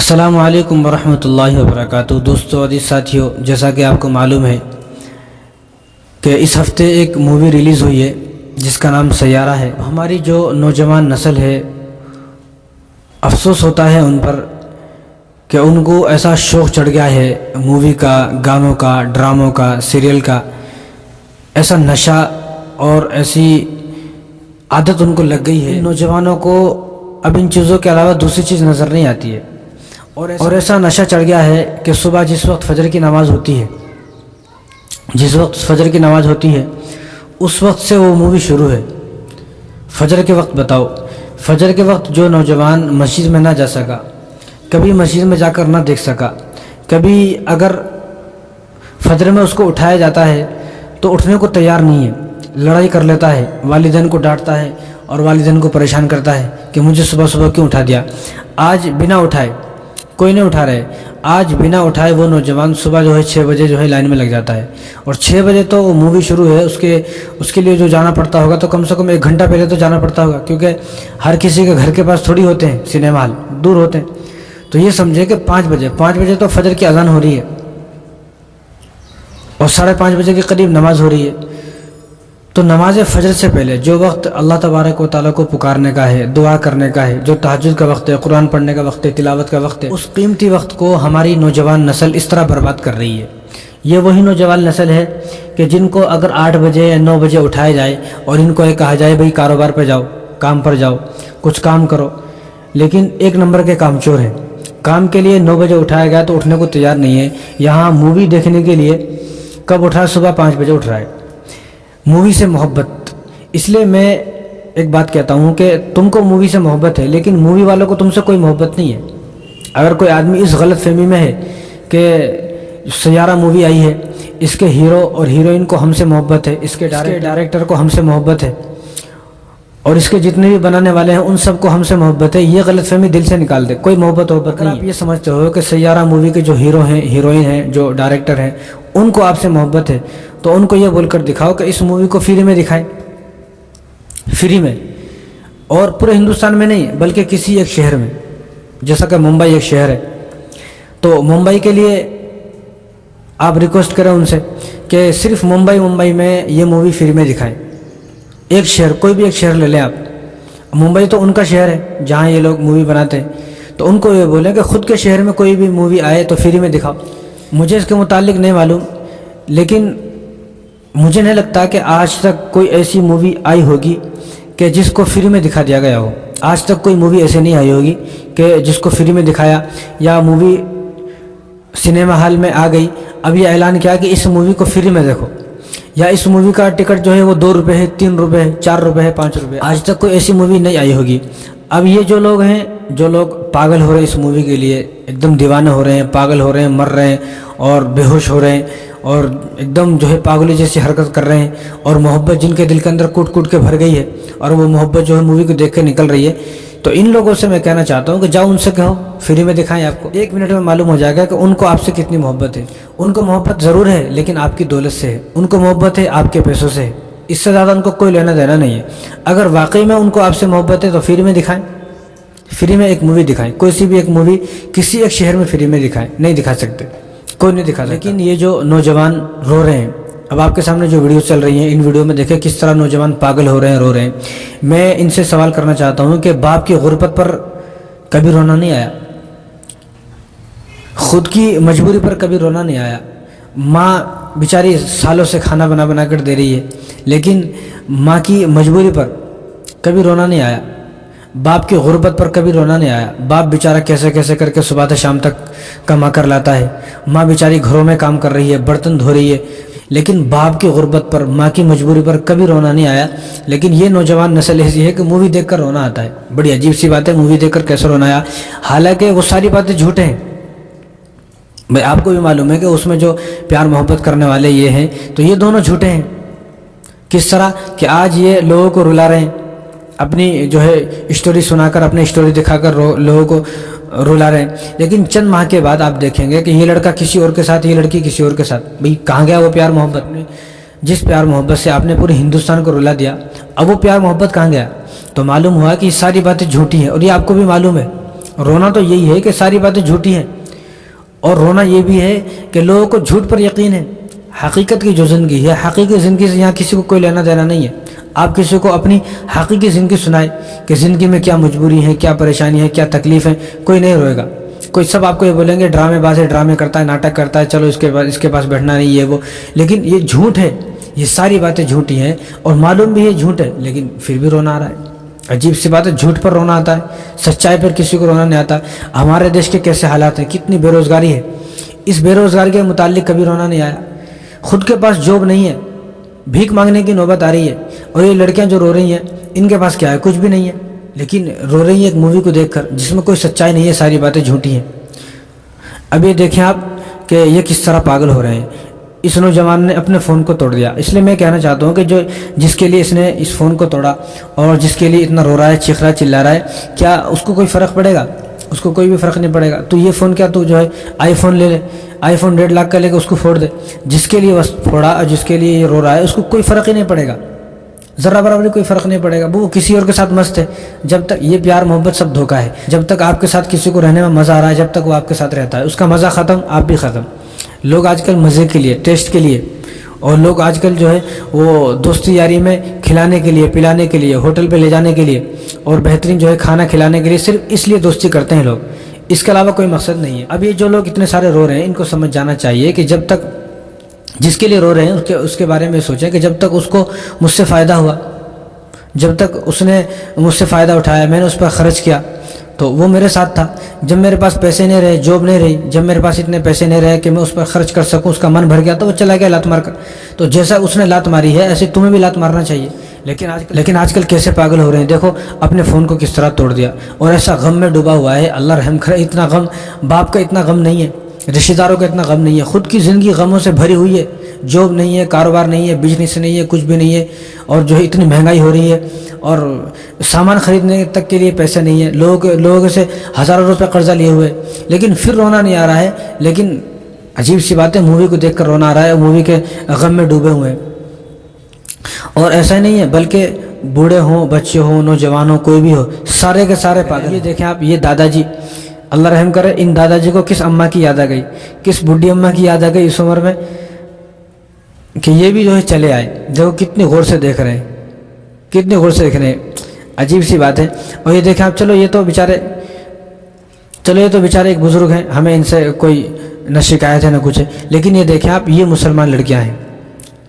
السلام علیکم ورحمۃ اللہ وبرکاتہ۔ دوستو اور ساتھیوں، جیسا کہ آپ کو معلوم ہے کہ اس ہفتے ایک مووی ریلیز ہوئی ہے جس کا نام سیارہ ہے۔ ہماری جو نوجوان نسل ہے، افسوس ہوتا ہے ان پر کہ ان کو ایسا شوق چڑھ گیا ہے مووی کا، گانوں کا، ڈراموں کا، سیریل کا، ایسا نشہ اور ایسی عادت ان کو لگ گئی ہے۔ نوجوانوں کو اب ان چیزوں کے علاوہ دوسری چیز نظر نہیں آتی ہے، اور ایسا نشہ چڑھ گیا ہے کہ صبح جس وقت فجر کی نماز ہوتی ہے، اس وقت سے وہ مووی شروع ہے۔ فجر کے وقت بتاؤ، فجر کے وقت جو نوجوان مسجد میں نہ جا سکا، کبھی مسجد میں جا کر نہ دیکھ سکا، کبھی اگر فجر میں اس کو اٹھایا جاتا ہے تو اٹھنے کو تیار نہیں ہے، لڑائی کر لیتا ہے، والدین کو ڈانٹتا ہے اور والدین کو پریشان کرتا ہے کہ مجھے صبح صبح کیوں اٹھا دیا۔ آج بنا اٹھائے کوئی نہیں اٹھا رہے، آج بنا اٹھائے وہ نوجوان صبح 6 بجے لائن میں لگ جاتا ہے، اور 6 بجے تو وہ مووی شروع ہے، اس کے لیے جو جانا پڑتا ہوگا تو کم سے کم 1 گھنٹہ پہلے تو جانا پڑتا ہوگا، کیونکہ ہر کسی کے گھر کے پاس تھوڑی ہوتے ہیں سنیما ہال، دور ہوتے ہیں۔ تو یہ سمجھے کہ 5 بجے تو فجر کی اذان ہو رہی ہے اور 5:30 بجے کے قریب نماز ہو رہی ہے۔ تو نماز فجر سے پہلے جو وقت اللہ تبارک و تعالیٰ کو پکارنے کا ہے، دعا کرنے کا ہے، جو تہجد کا وقت ہے، قرآن پڑھنے کا وقت ہے، تلاوت کا وقت ہے، اس قیمتی وقت کو ہماری نوجوان نسل اس طرح برباد کر رہی ہے۔ یہ وہی نوجوان نسل ہے کہ جن کو اگر 8 بجے یا 9 بجے اٹھایا جائے اور ان کو یہ کہا جائے بھئی کاروبار پہ جاؤ، کام پر جاؤ، کچھ کام کرو، لیکن 1 نمبر کے کام چور ہیں۔ کام کے لیے 9 بجے اٹھایا گیا تو اٹھنے کو تیار نہیں ہے، یہاں مووی دیکھنے کے لیے کب اٹھا؟ صبح 5 بجے اٹھ رہا ہے۔ مووی سے محبت، اس لیے میں ایک بات کہتا ہوں کہ تم کو مووی سے محبت ہے، لیکن مووی والوں کو تم سے کوئی محبت نہیں ہے۔ اگر کوئی آدمی اس غلط فہمی میں ہے کہ سیارہ مووی آئی ہے، اس کے ہیرو اور ہیروئن کو ہم سے محبت ہے، اس کے ڈائریکٹر کو ہم سے محبت ہے، اور اس کے جتنے بھی بنانے والے ہیں ان سب کو ہم سے محبت ہے، یہ غلط فہمی دل سے نکال دے۔ کوئی محبت نہیں۔ آپ یہ سمجھتے ہو کہ سیارہ مووی کے جو ہیرو ہیں، ہیروئن ہیں، جو ڈائریکٹر ہیں، ان کو آپ سے محبت ہے، تو ان کو یہ بول کر دکھاؤ کہ اس مووی کو فری میں دکھائیں، فری میں، اور پورے ہندوستان میں نہیں بلکہ کسی ایک شہر میں، جیسا کہ ممبئی ایک شہر ہے، تو ممبئی کے لیے آپ ریکویسٹ کریں ان سے کہ صرف ممبئی میں یہ مووی فری میں دکھائیں۔ ایک شہر، کوئی بھی ایک شہر لے لیں آپ، ممبئی تو ان کا شہر ہے جہاں یہ لوگ مووی بناتے ہیں، تو ان کو یہ بولیں کہ خود کے شہر میں کوئی بھی مووی آئے تو فری میں دکھاؤ۔ مجھے اس کے متعلق نہیں معلوم، لیکن مجھے نہیں لگتا کہ آج تک کوئی ایسی مووی آئی ہوگی کہ جس کو فری میں دکھا دیا گیا ہو۔ آج تک کوئی مووی ایسے نہیں آئی ہوگی کہ جس کو فری میں دکھایا، یا مووی سنیما ہال میں آ گئی، اب یہ اعلان کیا کہ اس مووی کو فری میں دیکھو، یا اس مووی کا ٹکٹ جو ہے وہ 2 روپے ہے، 3 روپے ہے، 4 روپے ہے، 5 روپے۔ آج تک کوئی ایسی مووی نہیں آئی ہوگی۔ اب یہ جو لوگ ہیں، جو لوگ پاگل ہو رہے ہیں اس مووی کے لیے، ایک دم دیوانے ہو رہے ہیں، پاگل ہو رہے ہیں، مر رہے ہیں اور بے ہوش ہو رہے ہیں، اور ایک دم پاگلی جیسی حرکت کر رہے ہیں، اور محبت جن کے دل کے اندر کوٹ کے بھر گئی ہے، اور وہ محبت مووی کو دیکھ کے نکل رہی ہے، تو ان لوگوں سے میں کہنا چاہتا ہوں کہ جاؤ ان سے کہو فری میں دکھائیں۔ آپ کو 1 منٹ میں معلوم ہو جائے گا کہ ان کو آپ سے کتنی محبت ہے۔ ان کو محبت ضرور ہے، لیکن آپ کی دولت سے ہے، ان کو محبت ہے آپ کے پیسوں سے ہے، اس سے زیادہ ان کو کوئی لینا دینا نہیں ہے۔ اگر واقعی میں ان کو آپ سے محبت ہے تو فری میں دکھائیں، فری میں ایک مووی دکھائیں، کوئی سی بھی ایک مووی کسی ایک شہر میں فری میں دکھائیں۔ نہیں دکھا سکتے، کوئی نہیں دکھا سکتا۔ لیکن یہ جو نوجوان رو رہے ہیں، اب آپ کے سامنے جو ویڈیو چل رہی ہیں، ان ویڈیو میں دیکھیں کس طرح نوجوان پاگل ہو رہے ہیں، رو رہے ہیں۔ میں ان سے سوال کرنا چاہتا ہوں کہ باپ کی غربت پر کبھی رونا نہیں آیا؟ خود کی مجبوری پر کبھی رونا نہیں آیا؟ ماں بیچاری سالوں سے کھانا بنا کر دے رہی ہے، لیکن ماں کی مجبوری پر کبھی رونا نہیں آیا؟ باپ کی غربت پر کبھی رونا نہیں آیا؟ باپ بیچارہ کیسے کر کے صبح سے شام تک کما کر لاتا ہے، ماں بیچاری گھروں میں کام کر رہی ہے، برتن دھو رہی ہے، لیکن باپ کی غربت پر، ماں کی مجبوری پر کبھی رونا نہیں آیا۔ لیکن یہ نوجوان نسل ایسی ہے کہ مووی دیکھ کر رونا آتا ہے۔ بڑی عجیب سی بات ہے، مووی دیکھ کر کیسے رونا آیا، حالانکہ وہ ساری باتیں جھوٹے ہیں۔ بھائی آپ کو بھی معلوم ہے کہ اس میں جو پیار محبت کرنے والے یہ ہیں، تو یہ دونوں جھوٹے ہیں۔ کس طرح کہ آج یہ لوگوں کو رلا رہے ہیں، اپنی اسٹوری سنا کر، اپنی اسٹوری دکھا کر لوگوں کو رلا رہے ہیں، لیکن چند ماہ کے بعد آپ دیکھیں گے کہ یہ لڑکا کسی اور کے ساتھ، یہ لڑکی کسی اور کے ساتھ۔ بھئی کہاں گیا وہ پیار محبت؟ جس پیار محبت سے آپ نے پورے ہندوستان کو رلا دیا، اب وہ پیار محبت کہاں گیا؟ تو معلوم ہوا کہ یہ ساری باتیں جھوٹی ہیں، اور یہ آپ کو بھی معلوم ہے، رونا تو یہی ہے کہ ساری باتیں جھوٹی ہیں، اور رونا یہ بھی ہے کہ لوگوں کو جھوٹ پر یقین ہے۔ حقیقت کی جو زندگی ہے، حقیقی زندگی سے یہاں کسی کو کوئی لینا دینا نہیں ہے۔ آپ کسی کو اپنی حقیقی زندگی سنائے کہ زندگی میں کیا مجبوری ہے، کیا پریشانی ہے، کیا تکلیف ہے، کوئی نہیں روئے گا۔ کوئی سب آپ کو یہ بولیں گے ڈرامے باز ہے، ڈرامے کرتا ہے، ناٹک کرتا ہے، چلو اس کے پاس بیٹھنا نہیں ہے وہ، لیکن یہ جھوٹ ہے، یہ ساری باتیں جھوٹی ہیں، اور معلوم بھی ہے جھوٹ ہے، لیکن پھر بھی رونا آ رہا ہے۔ عجیب سی بات ہے، جھوٹ پر رونا آتا ہے، سچائی پر کسی کو رونا نہیں آتا۔ ہمارے دیش کے کیسے حالات ہیں، کتنی بے روزگاری ہے، اس بے روزگاری کے متعلق کبھی رونا نہیں آیا۔ خود کے پاس جاب نہیں ہے، بھیک مانگنے کی نوبت آ رہی ہے، اور یہ لڑکیاں جو رو رہی ہیں ان کے پاس کیا ہے، کچھ بھی نہیں ہے، لیکن رو رہی ہیں ایک مووی کو دیکھ کر جس میں کوئی سچائی نہیں ہے، ساری باتیں جھوٹی ہیں۔ اب یہ دیکھیں آپ کہ یہ کس طرح پاگل ہو رہے ہیں۔ اس نوجوان نے اپنے فون کو توڑ دیا۔ اس لیے میں کہنا چاہتا ہوں کہ جس کے لیے اس نے اس فون کو توڑا اور جس کے لیے اتنا رو رہا ہے، چیخ رہا ہے، چلا رہا ہے، کیا اس کو کوئی فرق پڑے گا؟ اس کو کوئی بھی فرق نہیں پڑے گا۔ تو یہ فون کیا، تو جو ہے آئی فون لے لے، آئی فون 1.5 لاکھ کا لے کے اس کو پھوڑ دے۔ جس کے لیے بس پھوڑا اور جس کے لیے یہ رو رہا ہے اس کو کوئی فرق ہی نہیں پڑے گا، ذرا برابر کوئی فرق نہیں پڑے گا۔ وہ کسی اور کے ساتھ مست ہے۔ جب تک یہ پیار محبت سب دھوکا ہے، جب تک آپ کے ساتھ کسی کو رہنے میں مزہ آ رہا ہے، جب تک وہ آپ کے ساتھ رہتا ہے، اس کا مزہ ختم، آپ بھی ختم۔ لوگ آج کل مزے کے لیے، ٹیسٹ کے لیے، اور لوگ آج کل جو ہے وہ دوستی یاری میں کھلانے کے لیے، پلانے کے لیے، ہوٹل پہ لے جانے کے لیے اور بہترین جو ہے کھانا کھلانے کے لیے، صرف اس لیے دوستی کرتے ہیں لوگ، اس کے علاوہ کوئی مقصد نہیں ہے۔ اب یہ جو لوگ اتنے سارے رو رہے ہیں ان کو سمجھ جانا چاہیے کہ جب تک جس کے لیے رو رہے ہیں اس کے بارے میں سوچیں کہ جب تک اس کو مجھ سے فائدہ ہوا، جب تک اس نے مجھ سے فائدہ اٹھایا، میں نے اس پر خرچ کیا، تو وہ میرے ساتھ تھا۔ جب میرے پاس پیسے نہیں رہے، جاب نہیں رہی، جب میرے پاس اتنے پیسے نہیں رہے کہ میں اس پر خرچ کر سکوں، اس کا من بھر گیا تو وہ چلا گیا لات مار کر۔ تو جیسا اس نے لات ماری ہے ایسے تمہیں بھی لات مارنا چاہیے۔ لیکن آج کل کیسے پاگل ہو رہے ہیں، دیکھو اپنے فون کو کس طرح توڑ دیا، اور ایسا غم میں ڈوبا ہوا ہے، اللہ رحم کرے۔ اتنا غم، باپ کا اتنا غم نہیں ہے، رشتہ داروں کا اتنا غم نہیں ہے، خود کی زندگی غموں سے بھری ہوئی ہے۔ جاب نہیں ہے، کاروبار نہیں ہے، بزنس نہیں ہے، کچھ بھی نہیں ہے، اور جو ہے اتنی مہنگائی ہو رہی ہے، اور سامان خریدنے تک کے لیے پیسے نہیں ہے، لوگوں سے ہزاروں روپے قرضہ لیے ہوئے، لیکن پھر رونا نہیں آ رہا ہے۔ لیکن عجیب سی بات ہے، مووی کو دیکھ کر رونا آ رہا ہے، مووی کے غم میں ڈوبے ہوئے ہیں۔ اور ایسا ہی نہیں ہے، بلکہ بوڑھے ہوں، بچے ہوں، نوجوان ہوں، کوئی بھی ہو، سارے کے سارے پاگل۔ یہ دیکھیں آپ، یہ دادا جی، اللہ رحم کرے، ان دادا جی کو کس اماں کی یاد آ گئی، کس بڈھی اماں کی یاد آ گئی اس عمر میں، کہ یہ بھی جو ہے چلے آئے۔ دیکھو کتنی غور سے دیکھ رہے ہیں، کتنی غور سے دیکھ رہے ہیں، عجیب سی بات ہے۔ اور یہ دیکھیں آپ، چلو یہ تو بیچارے ایک بزرگ ہیں، ہمیں ان سے کوئی نہ شکایت ہے نہ کچھ ہے، لیکن یہ دیکھیں آپ، یہ مسلمان لڑکیاں ہیں،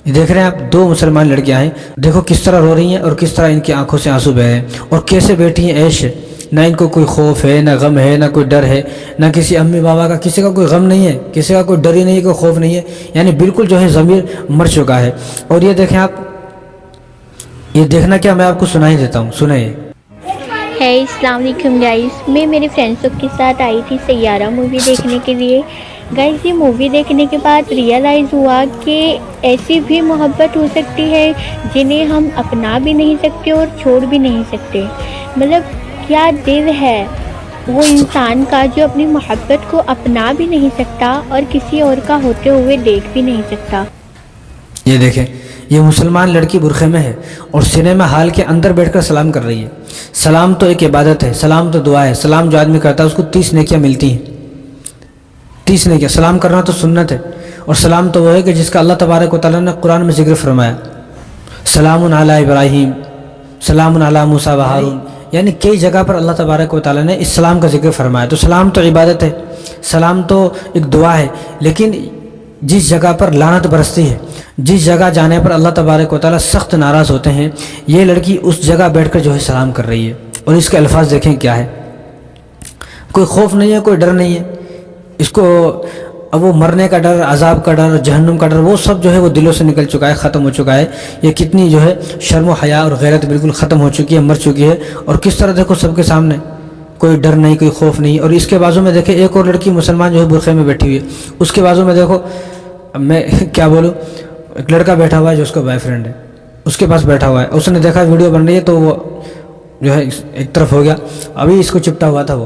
یہ دیکھ رہے ہیں آپ، 2 مسلمان لڑکیاں ہیں، دیکھو کس طرح رو رہی ہیں اور کس طرح ان کی آنکھوں سے آنسو بہہ رہے ہیں، اور کیسے بیٹھی ہیں عیش، نہ ان کو کوئی خوف ہے، نہ غم ہے، نہ کوئی ڈر ہے، نہ کسی امی بابا کا، کسی کا کوئی غم نہیں ہے، کسی کا کوئی ڈر ہی نہیں ہے، کوئی خوف نہیں ہے، یعنی بالکل جو ہے ضمیر مر چکا ہے۔ اور یہ دیکھیں آپ، یہ دیکھنا کیا، میں آپ کو سنا ہی دیتا ہوں، سنیں۔ ہے السلام علیکم گائز، میں میرے فرینڈسوں کے ساتھ آئی تھی سیارہ مووی دیکھنے کے لیے۔ گائز یہ مووی دیکھنے کے بعد ریئلائز ہوا کہ ایسی بھی محبت ہو سکتی ہے جنہیں ہم اپنا بھی نہیں سکتے اور چھوڑ بھی نہیں سکتے۔ مطلب کیا دل ہے وہ انسان کا جو اپنی محبت کو اپنا بھی نہیں سکتا اور کسی اور کا ہوتے ہوئے دیکھ بھی نہیں سکتا۔ یہ دیکھیں، یہ مسلمان لڑکی برقعے میں ہے اور سنیما ہال کے اندر بیٹھ کر سلام کر رہی ہے۔ سلام تو ایک عبادت ہے، سلام تو دعا ہے، سلام جو آدمی کرتا ہے اس کو 30 نیکیاں ملتی ہیں، 30 نیکیاں۔ سلام کرنا تو سنت ہے، اور سلام تو وہ ہے کہ جس کا اللہ تبارک و تعالیٰ نے قرآن میں ذکر فرمایا، سلام علی ابراہیم، سلام علی موسیٰ و ہارون، یعنی کئی جگہ پر اللہ تبارک و تعالیٰ نے اس سلام کا ذکر فرمایا۔ تو سلام تو عبادت ہے، سلام تو ایک دعا ہے، لیکن جس جگہ پر لعنت برستی ہے، جس جگہ جانے پر اللہ تبارک و تعالیٰ سخت ناراض ہوتے ہیں، یہ لڑکی اس جگہ بیٹھ کر جو ہے سلام کر رہی ہے، اور اس کے الفاظ دیکھیں کیا ہے۔ کوئی خوف نہیں ہے، کوئی ڈر نہیں ہے اس کو، اب وہ مرنے کا ڈر، عذاب کا ڈر، جہنم کا ڈر، وہ سب جو ہے وہ دلوں سے نکل چکا ہے، ختم ہو چکا ہے۔ یہ کتنی جو ہے شرم و حیا اور غیرت بالکل ختم ہو چکی ہے، مر چکی ہے، اور کس طرح دیکھو سب کے سامنے کوئی ڈر نہیں، کوئی خوف نہیں۔ اور اس کے بازو میں دیکھیں ایک اور لڑکی مسلمان جو ہے برقعے میں بیٹھی ہوئی ہے، اس کے بازو میں دیکھو، میں کیا بولوں، ایک لڑکا بیٹھا ہوا ہے جو اس کا بوائے فرینڈ ہے، اس کے پاس بیٹھا ہوا ہے، اس نے دیکھا ویڈیو بن رہی ہے تو وہ جو ہے ایک طرف ہو گیا، ابھی اس کو چپٹا ہوا تھا وہ،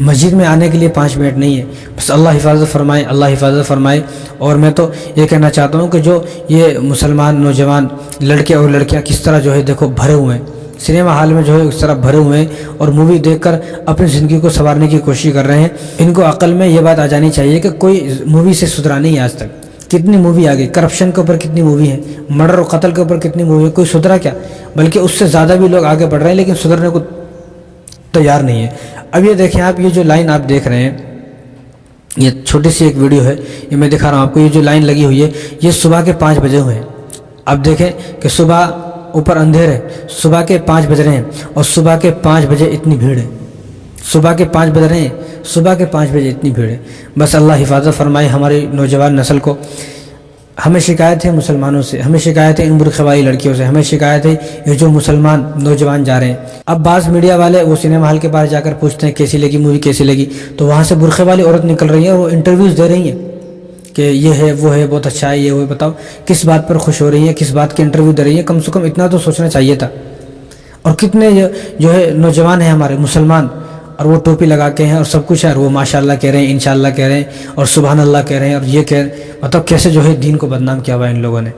مسجد میں آنے کے لیے 5 منٹ نہیں ہے، بس اللہ حفاظت فرمائے، اللہ حفاظت فرمائے۔ اور میں تو یہ کہنا چاہتا ہوں کہ جو یہ مسلمان نوجوان لڑکے اور لڑکیاں کس طرح جو ہے دیکھو بھرے ہوئے ہیں سنیما ہال میں، جو ہے اس طرح بھرے ہوئے ہیں اور مووی دیکھ کر اپنی زندگی کو سنوارنے کی کوشش کر رہے ہیں، ان کو عقل میں یہ بات آ جانی چاہیے کہ کوئی مووی سے سدھرا نہیں ہے آج تک۔ کتنی مووی آ گئی، کرپشن کے اوپر کتنی مووی ہے، مرڈر اور قتل کے اوپر کتنی مووی ہے، کوئی سدھرا کیا؟ بلکہ اس سے زیادہ بھی لوگ آگے بڑھ رہے ہیں لیکن سدھرنے کو تیار نہیں ہے۔ اب یہ دیکھیں آپ، یہ جو لائن آپ دیکھ رہے ہیں، یہ چھوٹی سی ایک ویڈیو ہے، یہ میں دکھا رہا ہوں آپ کو۔ یہ جو لائن لگی ہوئی ہے یہ صبح کے 5 بجے ہوئے ہیں۔ اب دیکھیں کہ صبح اوپر اندھیر ہے، صبح کے 5 بج رہے ہیں اور صبح کے 5 بجے اتنی بھیڑ ہے، صبح کے 5 بج رہے ہیں، صبح کے 5 بجے اتنی بھیڑ ہے۔ بس اللہ حفاظت فرمائے ہماری نوجوان نسل کو۔ ہمیں شکایت ہے مسلمانوں سے، ہمیں شکایت ہے ان برقع والی لڑکیوں سے، ہمیں شکایت ہے یہ جو مسلمان نوجوان جا رہے ہیں۔ اب بعض میڈیا والے وہ سنیما ہال کے باہر جا کر پوچھتے ہیں کیسی لگی مووی، کیسی لگی، تو وہاں سے برقع والی عورت نکل رہی ہے اور وہ انٹرویوز دے رہی ہیں کہ یہ ہے وہ ہے، بہت اچھا ہے، یہ وہ۔ بتاؤ کس بات پر خوش ہو رہی ہے، کس بات کی انٹرویو دے رہی ہے؟ کم سے کم اتنا تو سوچنا چاہیے تھا۔ اور کتنے جو ہے نوجوان ہیں ہمارے مسلمان، اور وہ ٹوپی لگا کے ہیں اور سب کچھ ہے، اور وہ ماشاءاللہ کہہ رہے ہیں، انشاءاللہ کہہ رہے ہیں، اور سبحان اللہ کہہ رہے ہیں، اور یہ کہہ رہے ہیں۔ مطلب کیسے جو ہے دین کو بدنام کیا ہوا ان لوگوں نے۔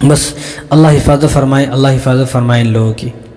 بس اللہ حفاظت فرمائے، اللہ حفاظت فرمائے ان لوگوں کی۔